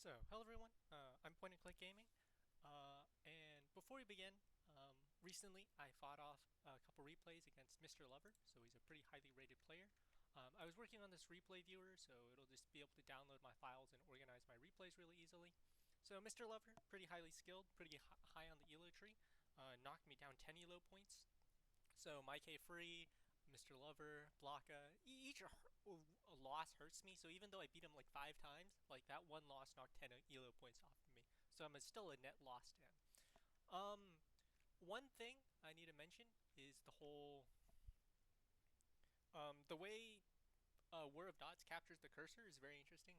Hello everyone. I'm Point and Click Gaming, and before we begin, recently I fought off a couple replays against Mrlover, so he's a pretty highly rated player. I was working on this replay viewer, so it'll just be able to download my files and organize my replays really easily. So Mrlover, pretty highly skilled, pretty high on the elo tree, knocked me down 10 elo points. So my K free, Mrlover, Blocka, each a loss hurts me. So even though I beat him like 5 times, like that one loss knocked 10 elo points off of me. So I'm still a net loss to him. Um, One thing I need to mention is the way War of Dots captures the cursor is very interesting.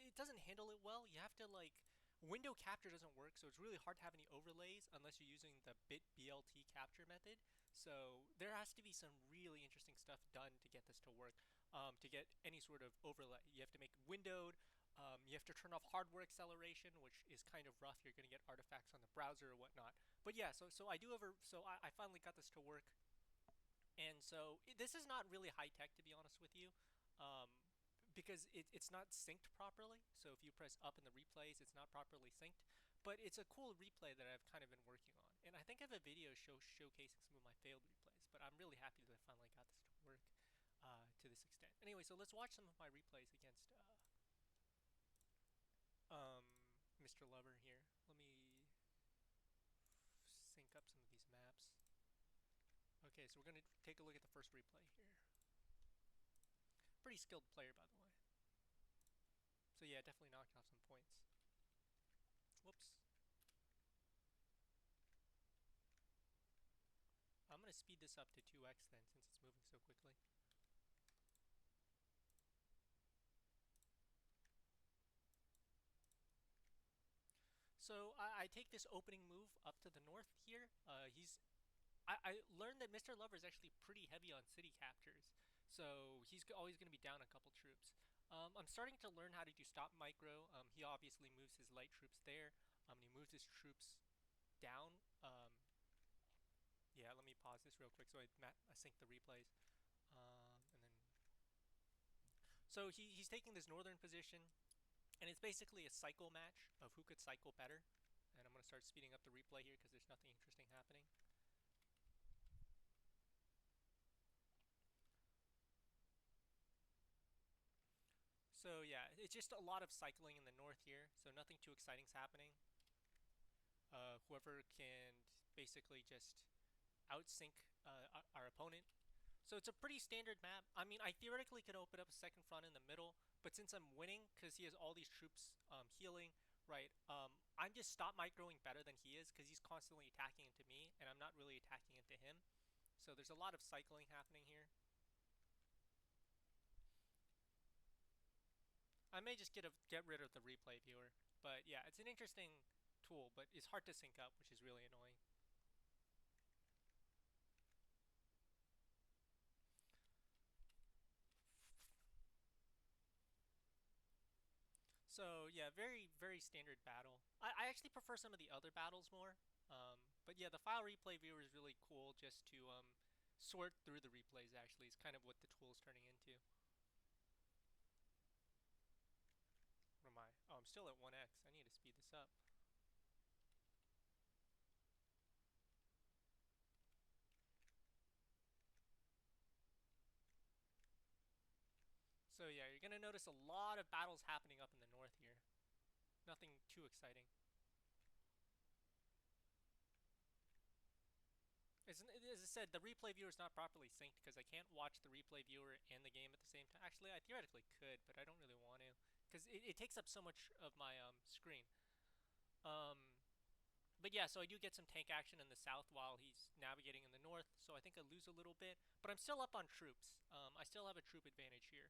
It doesn't handle it well. You have to like window capture doesn't work, so it's really hard to have any overlays unless you're using the bit BLT capture method. So there has to be some really interesting stuff done to get this to work. To get any sort of overlay, you have to make windowed. You have to turn off hardware acceleration, which is kind of rough. You're going to get artifacts on the browser or whatnot. But yeah, so I do ever so I finally got this to work, and so this is not really high tech to be honest with you, um, because it's not synced properly. So if you press up in the replays, it's not properly synced. But it's a cool replay that I've kind of been working on, and I think I have a video showcasing some of my failed replays. But I'm really happy that I finally got this to work to this extent. Anyway, so let's watch some of my replays against Mrlover here. Let me sync up some of these maps. Okay, so we're gonna take a look at the first replay here. Pretty skilled player, by the way. So yeah, definitely knocked off some points. Whoops. I'm going to speed this up to 2x then, since it's moving so quickly. So I take this opening move up to the north here. I learned that Mrlover is actually pretty heavy on city captures, so he's always going to be down a couple troops. I'm starting to learn how to do stop micro. He obviously moves his light troops there, and he moves his troops down. Yeah, let me pause this real quick so I sync the replays. And then, so he's taking this northern position, and it's basically a cycle match of who could cycle better. And I'm going to start speeding up the replay here because there's nothing interesting happening. So yeah, it's just a lot of cycling in the north here, so nothing too exciting's happening. Whoever can basically just outsync our opponent. So it's a pretty standard map. I mean, I theoretically could open up a second front in the middle, but since I'm winning, because he has all these troops healing, right, I'm just stop microing better than he is, because he's constantly attacking into me, and I'm not really attacking into him. So there's a lot of cycling happening here. I may just get rid of the replay viewer, but yeah, it's an interesting tool, but it's hard to sync up, which is really annoying. So yeah, very standard battle. I actually prefer some of the other battles more. But yeah, the file replay viewer is really cool just to sort through the replays. Actually, is kind of what the tool is turning into. What am I? Oh, I'm still at 1x. I need to speed this up. So yeah, you're gonna notice a lot of battles happening up in the north here. Nothing too exciting. As I said, the replay viewer is not properly synced because I can't watch the replay viewer and the game at the same time. Actually, I theoretically could, but I don't really want to because it takes up so much of my screen. Um, but yeah, so I do get some tank action in the south while he's navigating in the north. So I think I lose a little bit, but I'm still up on troops. I still have a troop advantage here,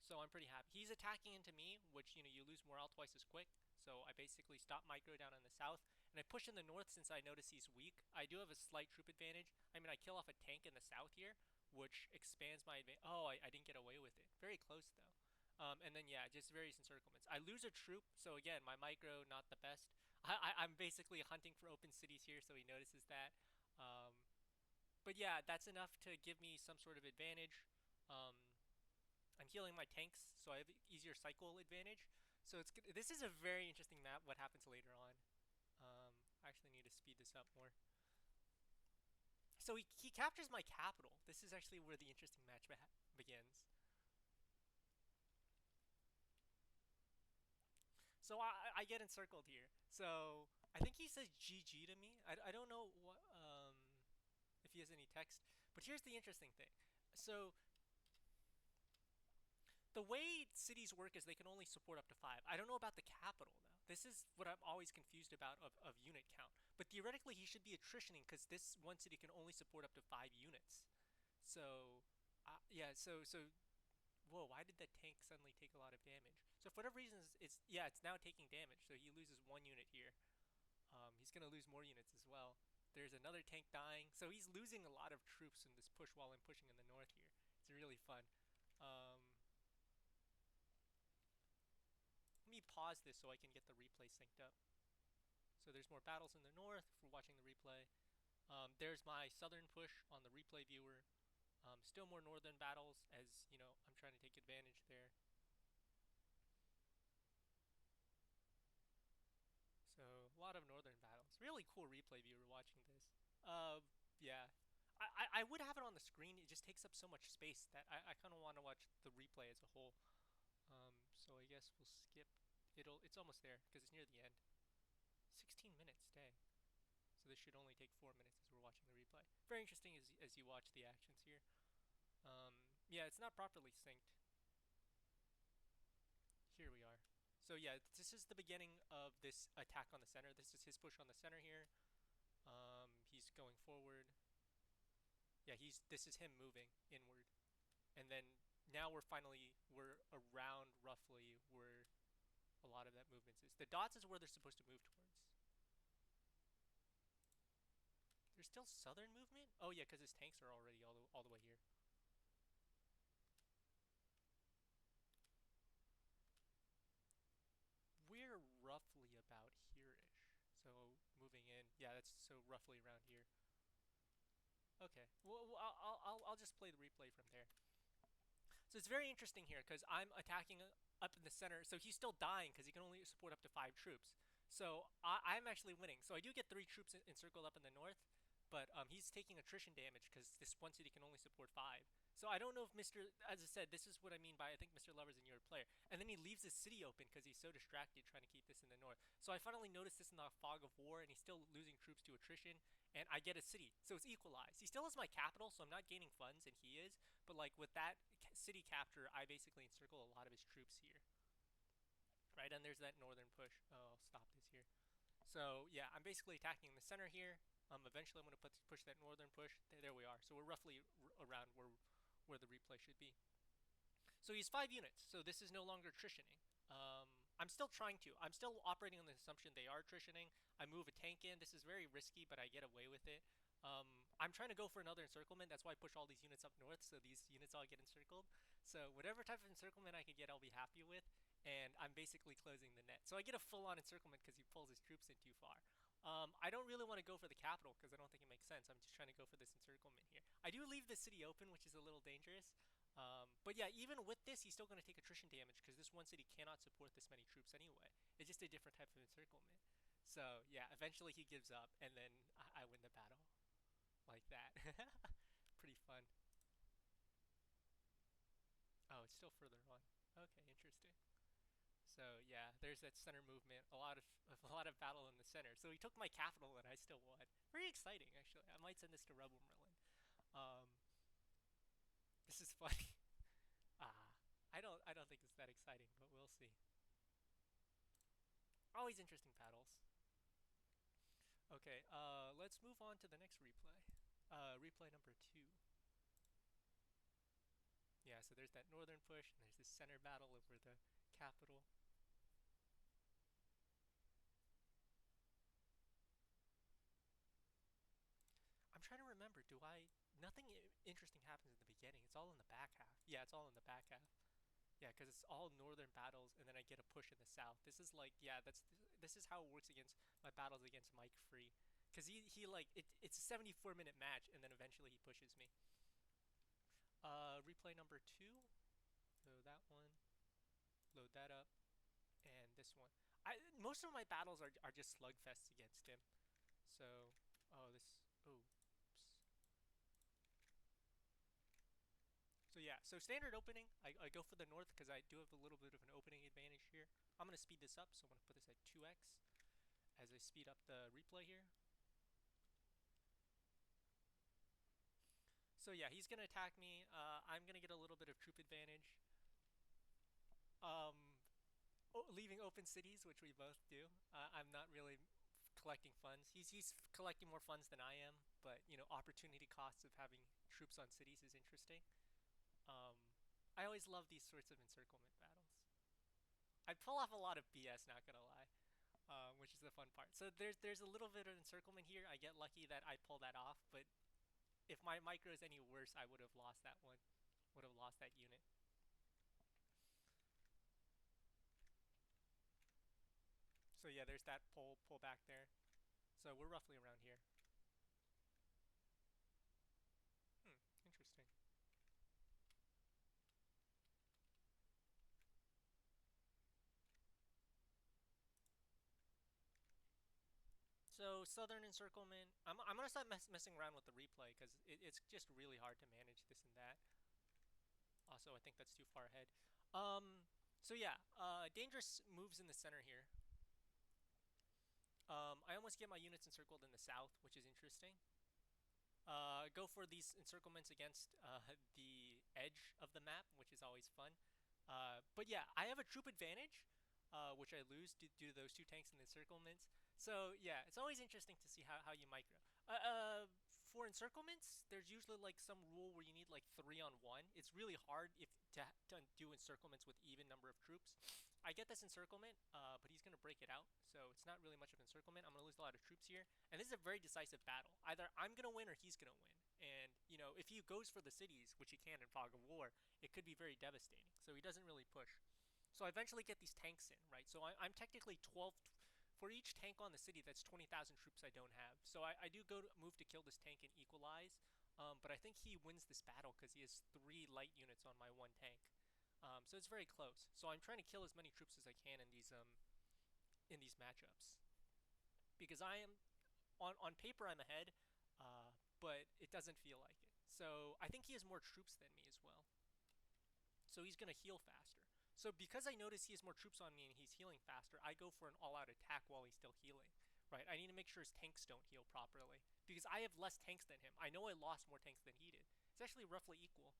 so I'm pretty happy. He's attacking into me, which you lose morale twice as quick. So I basically stop micro down in the south, and I push in the north since I notice he's weak. I do have a slight troop advantage. I mean, I kill off a tank in the south here, which expands my advantage. Oh, I didn't get away with it. Very close though. And then yeah, just various encirclements. I lose a troop, so again, my micro not the best. I'm basically hunting for open cities here, so he notices that. Um, but yeah, that's enough to give me some sort of advantage. Um, I'm healing my tanks, so I have easier cycle advantage. So this is a very interesting map. What happens later on? I actually need to speed this up more. So he captures my capital. This is actually where the interesting match begins. So I get encircled here. So I think he says GG to me. I don't know what if he has any text. But here's the interesting thing. So the way cities work is they can only support up to five. I don't know about the capital though. This is what I'm always confused about of unit count. But theoretically, he should be attritioning because this one city can only support up to 5 units. So, yeah. So whoa, why did that tank suddenly take a lot of damage? So for whatever reason, it's yeah, it's now taking damage. So he loses 1 unit here. He's gonna lose more units as well. There's another tank dying. So he's losing a lot of troops in this push while I'm pushing in the north here. It's really fun. Um, Let me pause this so I can get the replay synced up. So there's more battles in the north for watching the replay. There's my southern push on the replay viewer. Still more northern battles as, you know, I'm trying to take advantage there. So a lot of northern battles. Really cool replay viewer watching this. Yeah. I would have it on the screen. It just takes up so much space that I kind of want to watch the replay as a whole. So I guess we'll skip. It's almost there because it's near the end. 16 minutes, dang. So this should only take 4 minutes as we're watching the replay. Very interesting as you watch the actions here. Yeah, it's not properly synced. Here we are. So yeah, this is the beginning of this attack on the center. This is his push on the center here. He's going forward. Yeah, this is him moving inward. And then now we're around roughly where a lot of that movement is. The dots is where they're supposed to move towards. There's still southern movement? Oh yeah, because his tanks are already all the way here. We're roughly about here-ish. So moving in, yeah, that's so roughly around here. Okay, well I'll just play the replay from there. So it's very interesting here because I'm attacking up in the center. So he's still dying because he can only support up to 5 troops. So I'm actually winning. So I do get 3 troops encircled up in the north, but he's taking attrition damage because this one city can only support 5. So I don't know if as I said, this is what I mean by I think Mrlover's a newer player. And then he leaves his city open because he's so distracted trying to keep this in the north. So I finally noticed this in the fog of war, and he's still losing troops to attrition, and I get a city. So it's equalized. He still has my capital, so I'm not gaining funds, and he is. But like with that city capture, I basically encircle a lot of his troops here. Right, and there's that northern push. Oh, I'll stop this here. So yeah, I'm basically attacking the center here. Eventually I'm going to push that northern push. There we are. So we're roughly around where the replay should be. So he's 5 units. So this is no longer attritioning. I'm still trying to. I'm still operating on the assumption they are attritioning. I move a tank in. This is very risky, but I get away with it. I'm trying to go for another encirclement. That's why I push all these units up north, so these units all get encircled. So whatever type of encirclement I can get, I'll be happy with. And I'm basically closing the net. So I get a full-on encirclement because he pulls his troops in too far. I don't really want to go for the capital because I don't think it makes sense. I'm just trying to go for this encirclement here. I do leave the city open, which is a little dangerous. But yeah, even with this, he's still going to take attrition damage because this one city cannot support this many troops anyway. It's just a different type of encirclement. So yeah, eventually he gives up, and then I win the battle like that. Pretty fun. Oh, it's still further on. Okay, interesting. So yeah, there's that center movement. A lot of battle in the center. So he took my capital, and I still won. Very exciting, actually. I might send this to Rebel Merlin. Um, this is funny. Ah, I don't think it's that exciting, but we'll see. Always interesting battles. Okay, let's move on to the next replay. Replay number 2. Yeah, so there's that northern push, and there's this center battle over the capital. I'm trying to remember, do I... Nothing interesting happens in the beginning. It's all in the back half. Yeah, it's all in the back half. Yeah, because it's all northern battles, and then I get a push in the south. This is like, yeah, this is how it works against my battles against Mike Free. Because he like, it's a 74-minute match, and then eventually he pushes me. Replay number 2. So that one. Load that up. this one. Most of my battles are just slugfests against him. So, oh, this, oh, oops. So yeah, so standard opening, I go for the north because I do have a little bit of an opening advantage here. I'm going to speed this up, so I'm going to put this at 2x as I speed up the replay here. So yeah, he's going to attack me. I'm going to get a little bit of troop advantage. Um, Leaving open cities, which we both do. I'm not really collecting funds. He's collecting more funds than I am, but you know, opportunity costs of having troops on cities is interesting. I always love these sorts of encirclement battles. I pull off a lot of BS, not gonna lie, which is the fun part. So there's a little bit of encirclement here. I get lucky that I pull that off, but if my micro is any worse, I would have lost that one. Would have lost that unit. So yeah, there's that pull back there. So we're roughly around here. Interesting. So southern encirclement. I'm gonna start messing around with the replay because it's just really hard to manage this and that. Also, I think that's too far ahead. Um, so yeah, dangerous moves in the center here. I almost get my units encircled in the south, which is interesting. Go for these encirclements against the edge of the map, which is always fun. But yeah, I have a troop advantage, which I lose due to those two tanks in the encirclements. So yeah, it's always interesting to see how you micro. For encirclements, there's usually like some rule where you need like 3-on-1. It's really hard to do encirclements with even number of troops. I get this encirclement, but he's gonna break it out, so it's not really much of an encirclement. I'm gonna lose a lot of troops here, and this is a very decisive battle. Either I'm gonna win or he's gonna win. And you know, if he goes for the cities, which he can in Fog of War, it could be very devastating. So he doesn't really push. So I eventually get these tanks in, right? So I'm technically 12 for each tank on the city. That's 20,000 troops I don't have. So I do move to kill this tank and equalize. But I think he wins this battle because he has 3 light units on my 1 tank. So it's very close. So I'm trying to kill as many troops as I can in these matchups because I am on paper I'm ahead, but it doesn't feel like it. So I think he has more troops than me as well. So he's going to heal faster. So because I notice he has more troops on me and he's healing faster, I go for an all-out attack while he's still healing. Right? I need to make sure his tanks don't heal properly because I have less tanks than him. I know I lost more tanks than he did. It's actually roughly equal.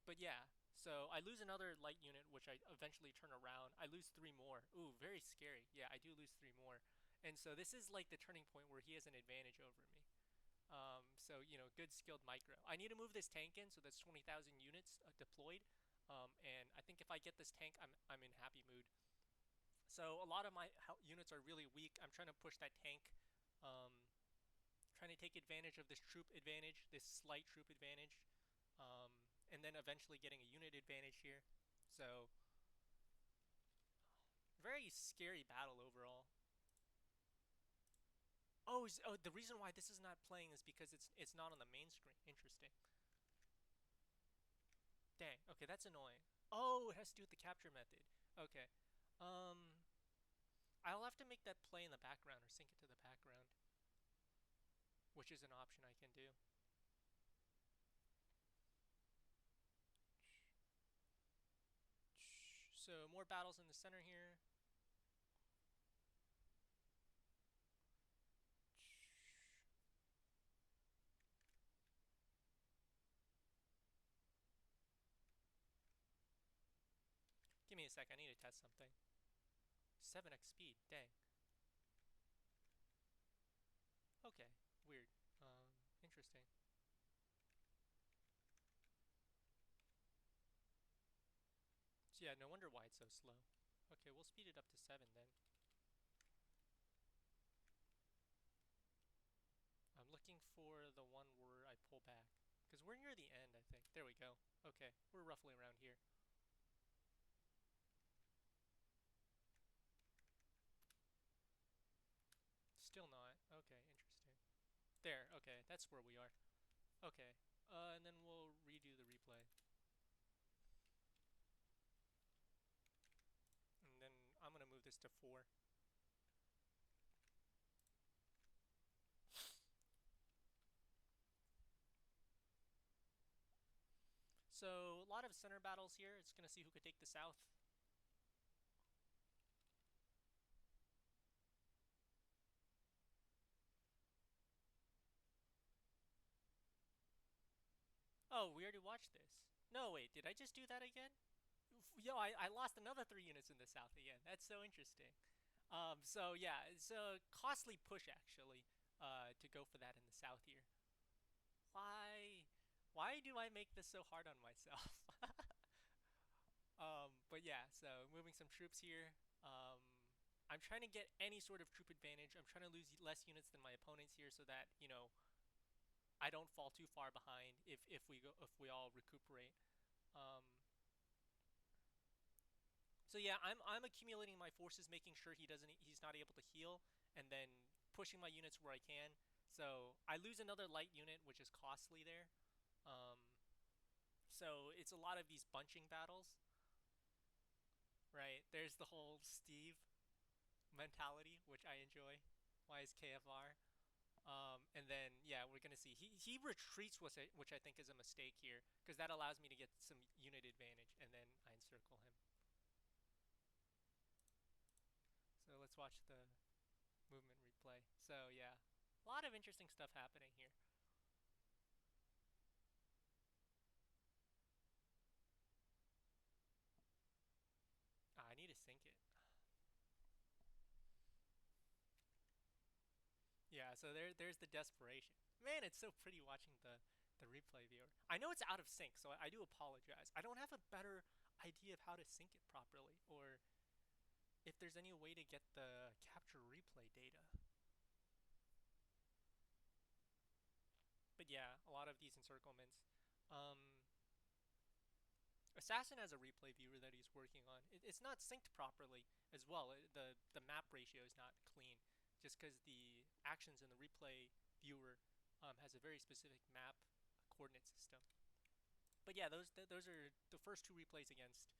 But yeah, so I lose another light unit, which I eventually turn around. I lose 3 more. Ooh, very scary. Yeah, I do lose 3 more. And so this is like the turning point where he has an advantage over me. So, you know, good skilled micro. I need to move this tank in, so that's 20,000 units deployed. And I think if I get this tank, I'm in happy mood. So a lot of my units are really weak. I'm trying to push that tank. Um, Trying to take advantage of this troop advantage, this slight troop advantage. And then eventually getting a unit advantage here. So, very scary battle overall. Oh, the reason why this is not playing is because it's not on the main screen. Interesting. Dang. Okay, that's annoying. Oh, it has to do with the capture method. Okay. Um, I'll have to make that play in the background or sync it to the background, which is an option I can do. So more battles in the center here. Give me a sec. I need to test something. 7x speed. Dang. Okay. Weird. Interesting. So yeah, no wonder why it's so slow. Okay, we'll speed it up to 7 then. I'm looking for the one where I pull back. Because we're near the end, I think. There we go. Okay, we're roughly around here. Still not. Okay, interesting. There, okay, that's where we are. Okay, and then we'll redo the replay. And then I'm 4. So a lot of center battles here. It's gonna see who could take the south. Oh, we already watched this. No, wait, did I just do that again? Yo, I lost another 3 units in the south again. That's so interesting. So yeah, it's a costly push actually, to go for that in the south here. Why, why do I make this so hard on myself? But yeah, so moving some troops here. I'm trying to get any sort of troop advantage. I'm trying to lose less units than my opponents here, so that I don't fall too far behind if we all recuperate. Um, So yeah, I'm accumulating my forces, making sure he's not able to heal, and then pushing my units where I can. So I lose another light unit, which is costly there. Um, so it's a lot of these bunching battles, right? There's the whole Steve mentality, which I enjoy. Why is KFR? And then yeah, we're gonna see he retreats, which I think is a mistake here, because that allows me to get some unit advantage, and then I encircle him. So let's watch the movement replay. So yeah, a lot of interesting stuff happening here. I need to sync it. Yeah, so there's the desperation. Man, it's so pretty watching the replay viewer. I know it's out of sync, so I do apologize. I don't have a better idea of how to sync it properly, or if there's any way to get the capture replay data. But yeah, a lot of these encirclements. Um, Assassin has a replay viewer that he's working on. It's not synced properly as well. The map ratio is not clean, just because the actions in the replay viewer has a very specific map coordinate system. But yeah, those are the first two replays against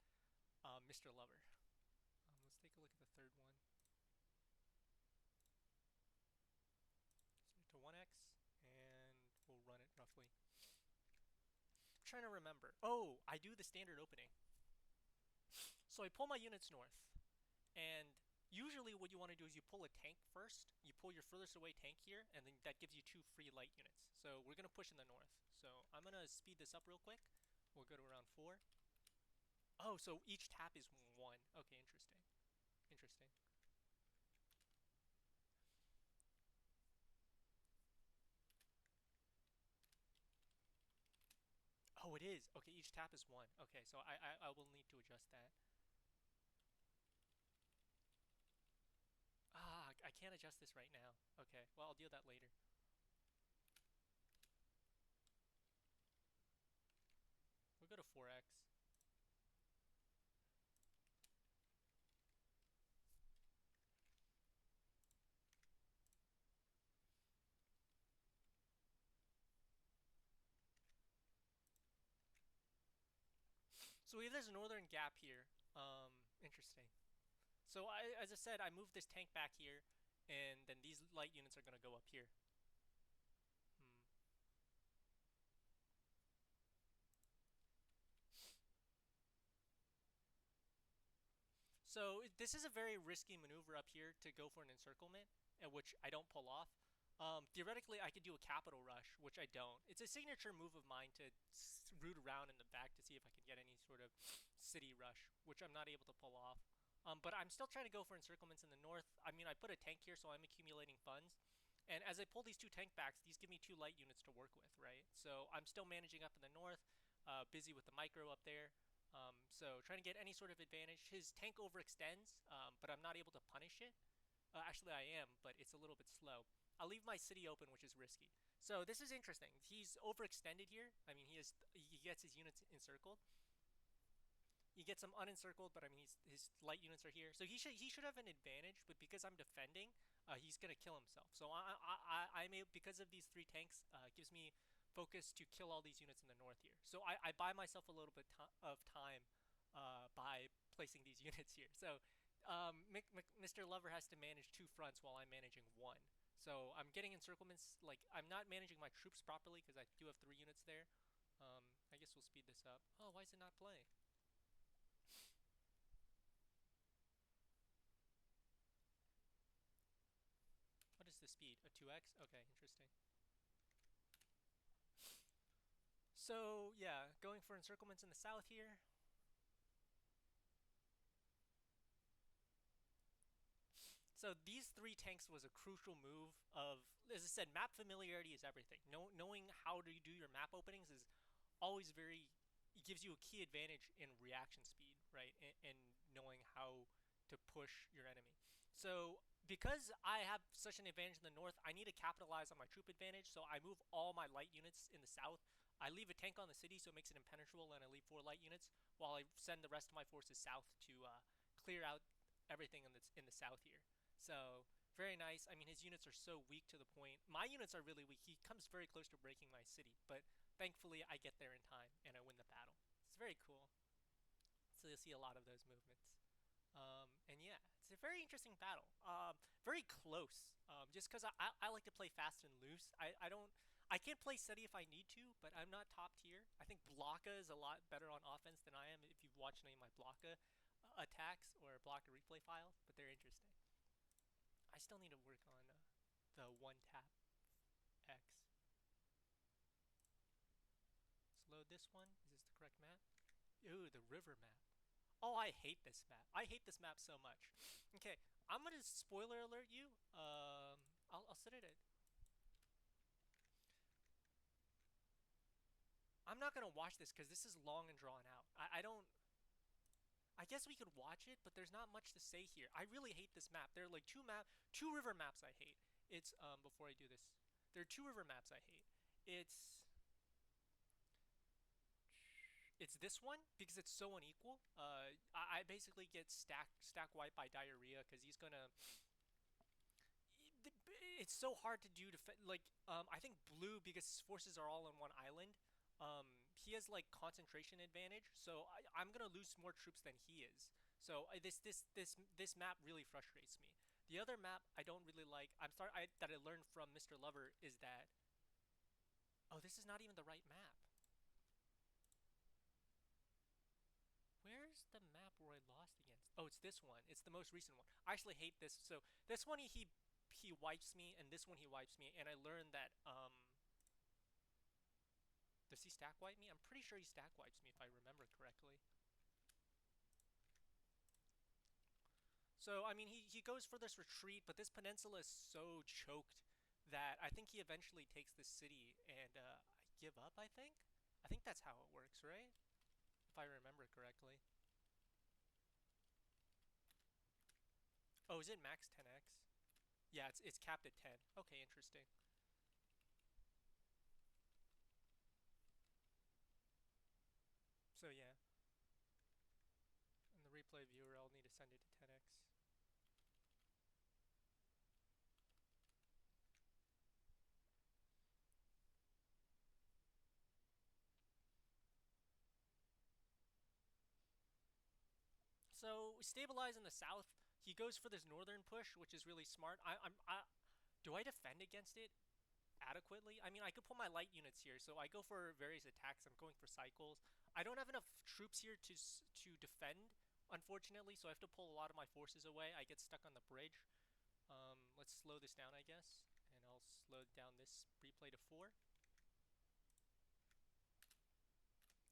Mrlover. Let's take a look at the third one. Set to 1x, and we'll run it roughly. I'm trying to remember. Oh, I do the standard opening. So I pull my units north. And usually what you want to do is you pull a tank first. You pull your furthest away tank here, and then that gives you 2 free light units. So we're going to push in the north. So I'm going to speed this up real quick. We'll go to around 4. Oh, so each tap is 1. Okay, interesting. Interesting. Oh, it is. Okay, each tap is 1. Okay, so I will need to adjust that. Ah, I can't adjust this right now. Okay, well, I'll deal that later. We'll go to 4x. So we have this northern gap here. Interesting. So as I said, I moved this tank back here, and then these light units are going to go up here. Hmm. So this is a very risky maneuver up here to go for an encirclement, which I don't pull off. Theoretically, I could do a capital rush, which I don't. It's a signature move of mine to root around in the back to see if I can get any sort of city rush, which I'm not able to pull off. But I'm still trying to go for encirclements in the north. I mean, I put a tank here, so I'm accumulating funds. And as I pull these 2 tank backs, these give me 2 light units to work with, right? So I'm still managing up in the north, busy with the micro up there. So trying to get any sort of advantage. His tank overextends, but I'm not able to punish it. Actually, I am, but it's a little bit slow. I'll leave my city open, which is risky. So this is interesting. He's overextended here. I mean, he gets his units encircled. He gets them unencircled, but I mean, his light units are here, so he should have an advantage. But because I'm defending, he's gonna kill himself. So I'm able, because of these 3 tanks, it gives me focus to kill all these units in the north here. So I buy myself a little bit of time by placing these units here. So Mr. Lover has to manage two fronts while I'm managing one. So I'm getting encirclements. Like I'm not managing my troops properly because I do have 3 units there. I guess we'll speed this up. Oh, why is it not playing? What is the speed? A 2x? Okay, interesting. So yeah, going for encirclements in the south here. So these three tanks was a crucial move of, as I said, map familiarity is everything. Knowing how to do your map openings is always very, it gives you a key advantage in reaction speed, right? And knowing how to push your enemy. So because I have such an advantage in the north, I need to capitalize on my troop advantage. So I move all my light units in the south. I leave a tank on the city, so it makes it impenetrable, and I leave 4 light units while I send the rest of my forces south to clear out everything in the south here. So very nice. I mean, his units are so weak to the point. My units are really weak. He comes very close to breaking my city, but thankfully I get there in time and I win the battle. It's very cool. So you'll see a lot of those movements. And yeah, it's a very interesting battle. Very close. Just because I like to play fast and loose. I don't. I can't play steady if I need to, but I'm not top tier. I think Blocka is a lot better on offense than I am. If you've watched any of my Blocka attacks or Blocka replay files, but they're interesting. I still need to work on the one tap X. Let's load this one. Is this the correct map? Ooh, the river map. Oh, I hate this map. I hate this map so much. Okay, I'm gonna spoiler alert you. I'll set it at. I'm not gonna watch this because this is long and drawn out. I don't. I guess we could watch it, but there's not much to say here. I really hate this map. There are like two river maps I hate. It's before I do this, there are two river maps I hate. It's it's this one because it's so unequal. I basically get stack wiped by diarrhea because he's gonna. It's so hard to do. Like I think blue because his forces are all on one island. He has like concentration advantage, so I'm gonna lose more troops than he is. So this map really frustrates me. The other map I don't really like. That I learned from Mr. Lover is that, oh, this is not even the right map. Where's the map where I lost against? Oh, it's this one. It's the most recent one. I actually hate this. So this one he wipes me, and this one he wipes me, and I learned that does he stack wipe me? I'm pretty sure he stack wipes me if I remember correctly. So I mean he goes for this retreat, but this peninsula is so choked that I think he eventually takes this city, and I give up. I think that's how it works, right? If I remember correctly. Oh, is it max 10x? Yeah, it's capped at 10. Okay, interesting. So yeah, in the replay viewer, I'll need to send it to 10x. So stabilize in the south. He goes for this northern push, which is really smart. Do I defend against it adequately? I mean, I could pull my light units here, so I go for various attacks. I'm going for cycles. I don't have enough troops here to defend, unfortunately, so I have to pull a lot of my forces away. I get stuck on the bridge. Let's slow this down, I guess, and I'll slow down this replay to 4.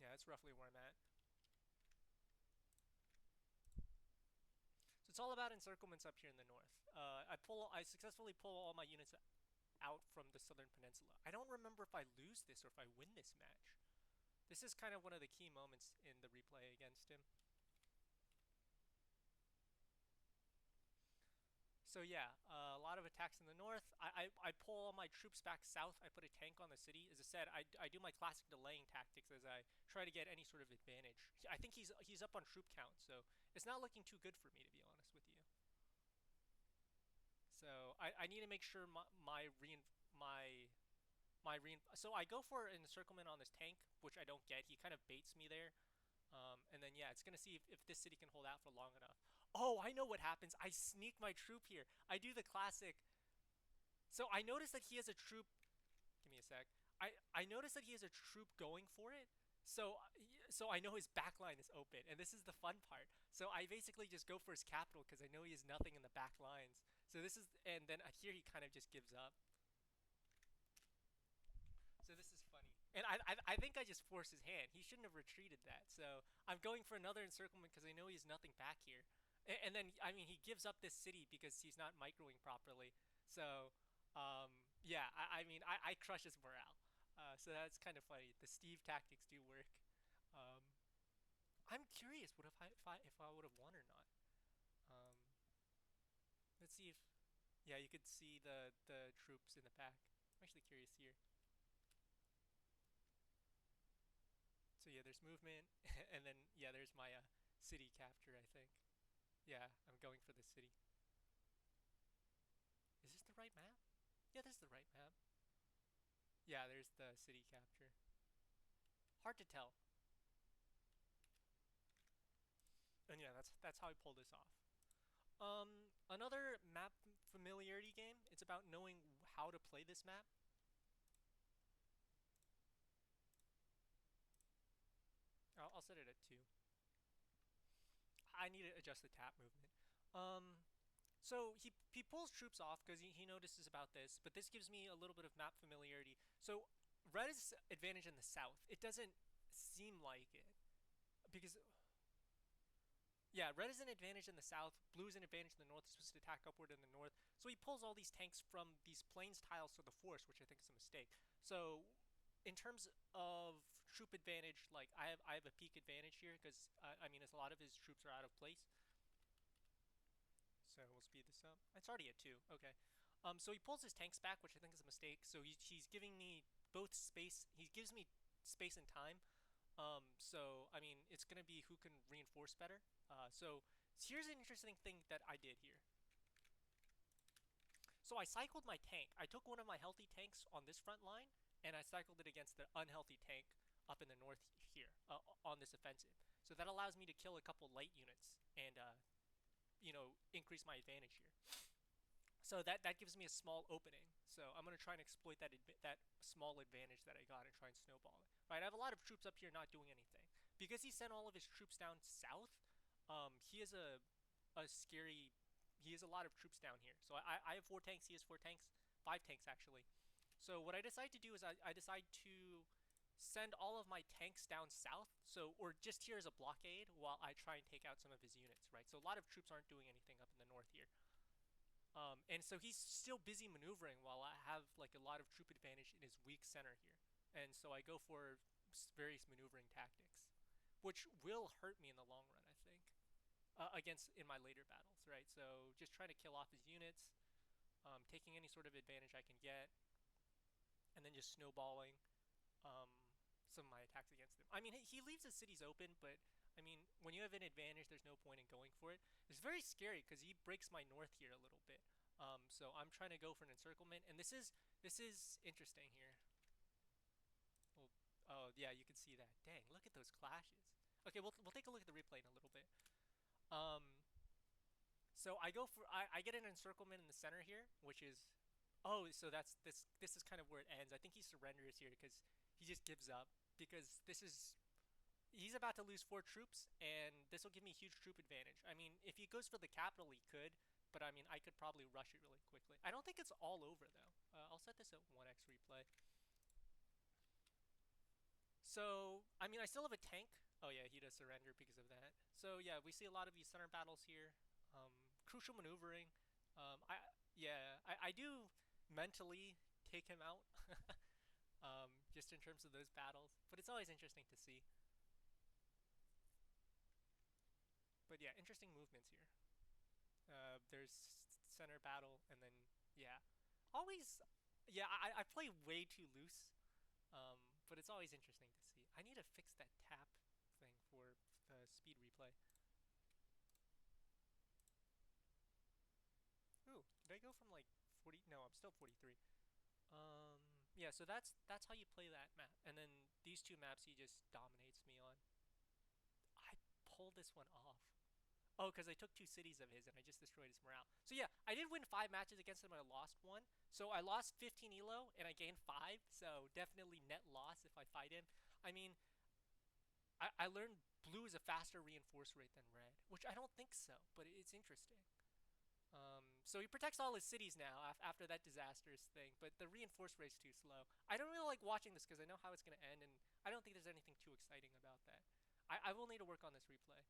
Yeah, that's roughly where I'm at. So it's all about encirclements up here in the north. I successfully pull all my units out from the southern peninsula. I don't remember if I lose this or if I win this match. This is kind of one of the key moments in the replay against him. So yeah, a lot of attacks in the north. I pull all my troops back south. I put a tank on the city. As I said, I do my classic delaying tactics as I try to get any sort of advantage. I think he's up on troop count, so it's not looking too good for me, to be honest with you. So I need to make sure so I go for an encirclement on this tank, which I don't get. He kind of baits me there. And then yeah, it's gonna see if this city can hold out for long enough. Oh, I know what happens. I sneak my troop here. I do the classic. So I notice that he has a troop. Give me a sec. I notice that he has a troop going for it. So I know his back line is open, and this is the fun part. So I basically just go for his capital because I know he has nothing in the back lines. So this is, and then here he kind of just gives up. So this is funny. And I think I just forced his hand. He shouldn't have retreated that. So I'm going for another encirclement because I know he has nothing back here. And then, I mean, he gives up this city because he's not microing properly. So, yeah, I mean, I crush his morale. So that's kind of funny. The Steve tactics do work. Um, I'm curious what if I would have won or not. Um, let's see if yeah, you could see the troops in the back. I'm actually curious here. So yeah, there's movement, and then yeah, there's my city capture. I think. Yeah, I'm going for the city. Is this the right map? Yeah, this is the right map. Yeah, there's the city capture. Hard to tell. And yeah, that's how I pull this off. Another map familiarity game. It's about knowing how to play this map. I'll set it at 2. I need to adjust the tap movement. Um, So he pulls troops off because he notices about this, but this gives me a little bit of map familiarity. So red is advantage in the south. It doesn't seem like it because yeah, red is an advantage in the south, blue is an advantage in the north. It's supposed to attack upward in the north. So he pulls all these tanks from these plains tiles to the forest, which I think is a mistake. So in terms of troop advantage, like I have a peak advantage here because I mean, as a lot of his troops are out of place. So we'll speed this up. It's already at 2. Okay. So he pulls his tanks back, which I think is a mistake. So he's giving me both space. He gives me space and time. So I mean, it's gonna be who can reinforce better. So here's an interesting thing that I did here. So I cycled my tank. I took one of my healthy tanks on this front line, and I cycled it against the unhealthy tank up in the north here on this offensive. So that allows me to kill a couple light units and increase my advantage here. So that gives me a small opening. So I'm gonna try and exploit that small advantage that I got and try and snowball it. Right, I have a lot of troops up here not doing anything because he sent all of his troops down south. He has a scary. He has a lot of troops down here. So I have 4 tanks. He has 4 tanks, 5 tanks actually. So what I decide to do is I decide to send all of my tanks down south. So or just here as a blockade while I try and take out some of his units. Right. So a lot of troops aren't doing anything up in the north here. And so he's still busy maneuvering while I have like a lot of troop advantage in his weak center here. And so I go for various maneuvering tactics, which will hurt me in the long run, I think, against in my later battles, right? So just trying to kill off his units, taking any sort of advantage I can get, and then just snowballing um, some of my attacks against him. I mean, he leaves his cities open, but I mean, when you have an advantage, there's no point in going for it. It's very scary because he breaks my north here a little bit. So I'm trying to go for an encirclement, and this is interesting here. Well, oh yeah, you can see that. Dang, look at those clashes. Okay, we'll take a look at the replay in a little bit. Um, so I get an encirclement in the center here, which is oh, so this is kind of where it ends. I think he surrenders here because he just gives up because this is he's about to lose 4 troops, and this will give me huge troop advantage. I mean, if he goes for the capital, he could, but I mean, I could probably rush it really quickly. I don't think it's all over though. I'll set this at 1x replay. So, I mean, I still have a tank. Oh yeah, he does surrender because of that. So yeah, we see a lot of these center battles here. Crucial maneuvering. I yeah, I do mentally take him out, just in terms of those battles. But it's always interesting to see. But yeah, interesting movements here. There's center battle, and then yeah, always yeah. I play way too loose, but it's always interesting to see. I need to fix that tap thing for the speed replay. Ooh, did I go from like 40? No, I'm still 43. Yeah. So that's how you play that map, and then these 2 maps he just dominates me on. I pulled this one off. Oh, because I took two cities of his and I just destroyed his morale. So yeah, I did win 5 matches against him and I lost one. So I lost 15 elo and I gained 5. So definitely net loss if I fight him. I mean, I learned blue is a faster reinforce rate than red, which I don't think so, but it's interesting. So he protects all his cities now after that disastrous thing, but the reinforce rate's too slow. I don't really like watching this because I know how it's going to end, and I don't think there's anything too exciting about that. I will need to work on this replay.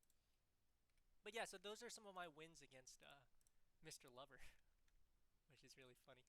But yeah, so those are some of my wins against Mr. Lover, which is really funny.